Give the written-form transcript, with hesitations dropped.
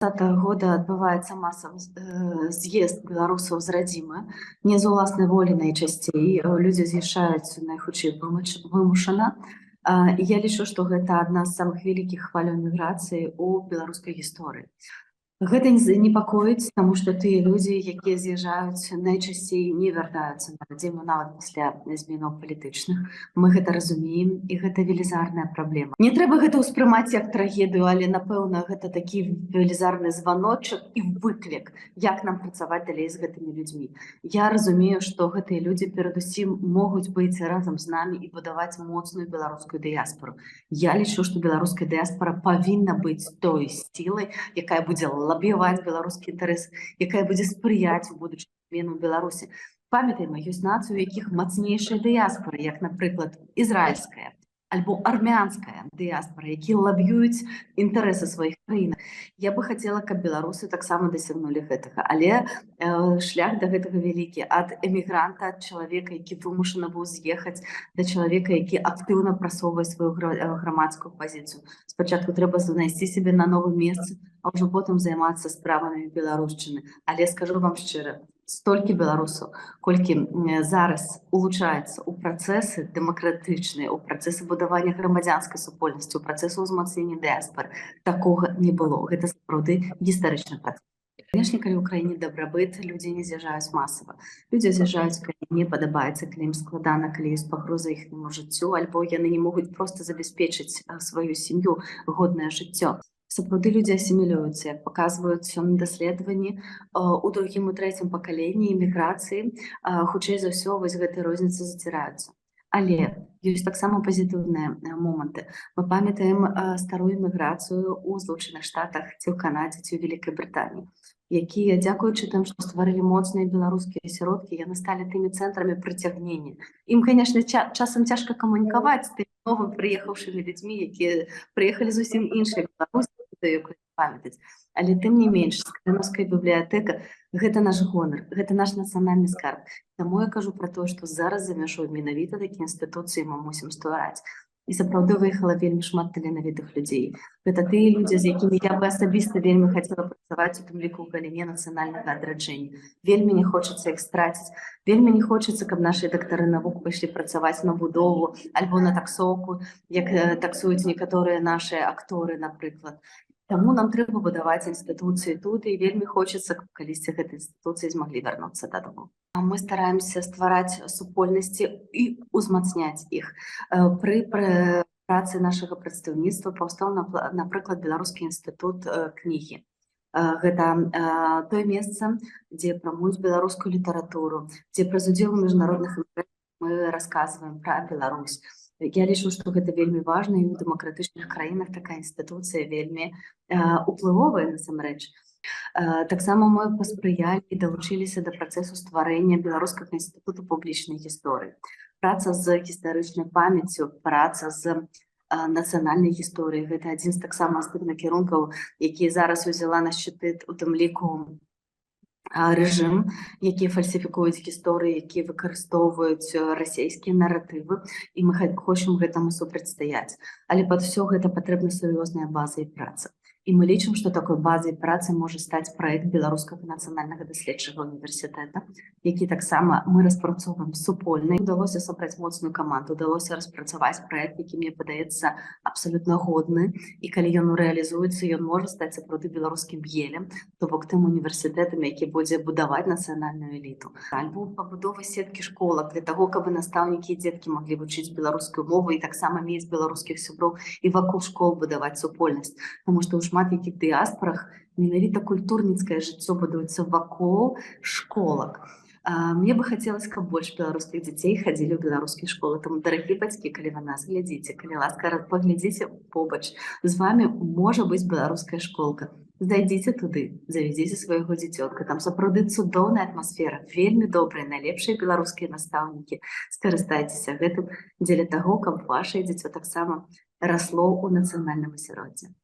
2020 года адбываецца масавы з'езд беларусаў з радзімы. Не з уласнай волі найчасцей. Людзі з'язджаюць найхутчэй вымушана. І я лічу, што гэта адна з самых вялікіх хваляў міграцыі ў беларускай гісторыі. Гэта непакоіць, таму што тыя людзі, якія з'язджаюць, найчасцей не вяртаюцца на радзіму нават пасля зменаў палітычных. Мы гэта разумеем, і гэта велізарная праблема. Не трэба гэта ўспрымаць як трагедыю, але, напэўна, гэта такі велізарны званочак і выклік, як нам працаваць далей з гэтымі людзьмі. Я разумею, што гэтыя людзі перадусім могуць быць разам з намі і будаваць моцную беларускую дыяспору. Я лічу, што беларуская дыяспора павінна быць той сілай, якая будзе лабіваць беларускі інтарэс, якая будзе спрыяць у будучым зменам Беларусі. Памятаем, ёсць нацыі, у якіх мацнейшая дыяспора, як, напрыклад, ізраільская альбо армянская дыяспора, якія лаб'ююць інтарэсы сваіх краін. Я бы хацела, каб беларусы таксама дасягнулі гэтага, але шлях да гэтага вялікі. Ад эмігранта, ад чалавека, які вымушаны быў з'ехаць, да чалавека, які актыўна прасоўвае сваю грамадскую пазіцыю. Спачатку трэба знайсці сябе на новым месцы, а ўжо потым займацца справамі беларушчыны. Але скажу вам шчыра, столькі беларусаў, колькі зараз улучаецца ў працэсы дэмакратычныя, у працэсы будавання грамадзянскай супольнасці, у працэсы ўзмацнення дыяспоры, такога не было. Гэта сапраўды гістарычны працэс. Канешне, калі ў краіне дабрабыт, людзі не з'язджаюць масава. Людзі з'язджаюць, калі не падабаецца, калі ім складана, калі ёсць пагроза іхняму жыццю, альбо яны не могуць проста забяспечыць сваю сям'ю, годнае жыццё. Сапраўды людзі асімілююцца, як паказваюць даследаванні у другім і трэцім пакаленні эміграцыі, хутчэй за ўсё вось гэтыя розніцы заціраюцца. Але ёсць таксама пазітыўныя моманты. Мы памятаем старую эміграцыю ў Злучаных Штатах ці ў Канадзе ці ў Вялікай Брытаніі, якія, дзякуючы тым, што стварылі моцныя беларускія асяродкі, яны сталі тымі цэнтрамі прыцягнення. Ім, канешне, часам цяжка камунікаваць з тымі новым прыехаўшымі людзьмі, якія прыехалі зусім іншыя беларусі, памятаць. Але тым не менш, Скрыноўская бібліятэка – гэта наш гонар, гэта наш нацыянальны скарб. Таму я кажу пра тое, што зараз за мяжой менавіта такія інстытуцыі мы мусім ствараць. І сапраўды выехала вельмі шмат таленавітых людзей. Гэта тыя людзі, з якімі я бы асабіста вельмі хацела працаваць, у тым ліку ў галіне нацыянальнага адраджэння. Вельмі не хочацца іх страціць, вельмі не хочацца, каб нашы дактары навук пайшлі працаваць на будову альбо на таксоўку, як таксуюць некаторыя нашы акторы, напрыклад. Таму нам трэба будаваць інстытуцыі тут, і вельмі хочацца, каб калісьці гэтыя інстытуцыі змаглі вярнуцца дадому. Мы стараемся ствараць супольнасці і ўзмацняць іх. Пры працы нашага прадстаўніцтва паўстаў, напрыклад, Беларускі інстытут кнігі. Гэта тое месца, дзе прамуюць беларускую літаратуру, дзе праз удзел у міжнародных імпрэзах мы расказваем пра Беларусь. Я лічу, што гэта вельмі важна, і ў дэмакратычных краінах такая інстытуцыя вельмі уплывовая насамрэч. Таксама мы паспрыялі і далучыліся да працэсу стварэння Беларускага інстытуту публічнай гісторыі. Праца з гістарычнай памяццю, праца з нацыянальнай гісторыяй – гэта адзін з таксама з тых накірункаў, які зараз узяла на шчыты, у тым ліку рэжым, якія фальсіфікуюць гісторыі, якія выкарыстоўваюць расійскія наратывы, і мы хочам гэтаму супрацьстаяць. Але пад усё гэта патрэбна сур'ёзная база і праца. І мы лічым, што такой базай працы можа стаць праект Беларускага нацыянальнага даследчага універсітэта, які таксама мы распрацоўваем супольна. Удалося сабраць моцную каманду, удалося распрацаваць праект, які, мне падаецца, абсалютна годны, і калі ён рэалізуецца, ён можа стаць сапраўды беларускім гелем, то бок тым універсітэтам, які будзе будаваць нацыянальную эліту. Альбо пабудова сеткі школак для таго, каб настаўнікі і дзеткі маглі вучыць беларускую мову і таксама мець беларускіх сяброў і вакол школ будаваць супольнасць. Таму што ў шмат якіх дыяспорах менавіта культурніцкае жыццё будуецца вакол школак. Мне бы хацелася, каб больш беларускіх дзяцей хадзілі ў беларускія школы. Таму, дарагі бацькі, калі вы нас глядзіце, калі ласка, паглядзіце побач. З вамі можа быць беларуская школка. Зайдзіце туды, завядзіце свайго дзіцётка. Там сапраўды цудоўная атмасфера, вельмі добрыя, найлепшыя беларускія настаўнікі. Скарыстайцеся гэтым дзеля таго, каб вашае дзіцё таксама расло ў нацыянальным асяроддзі.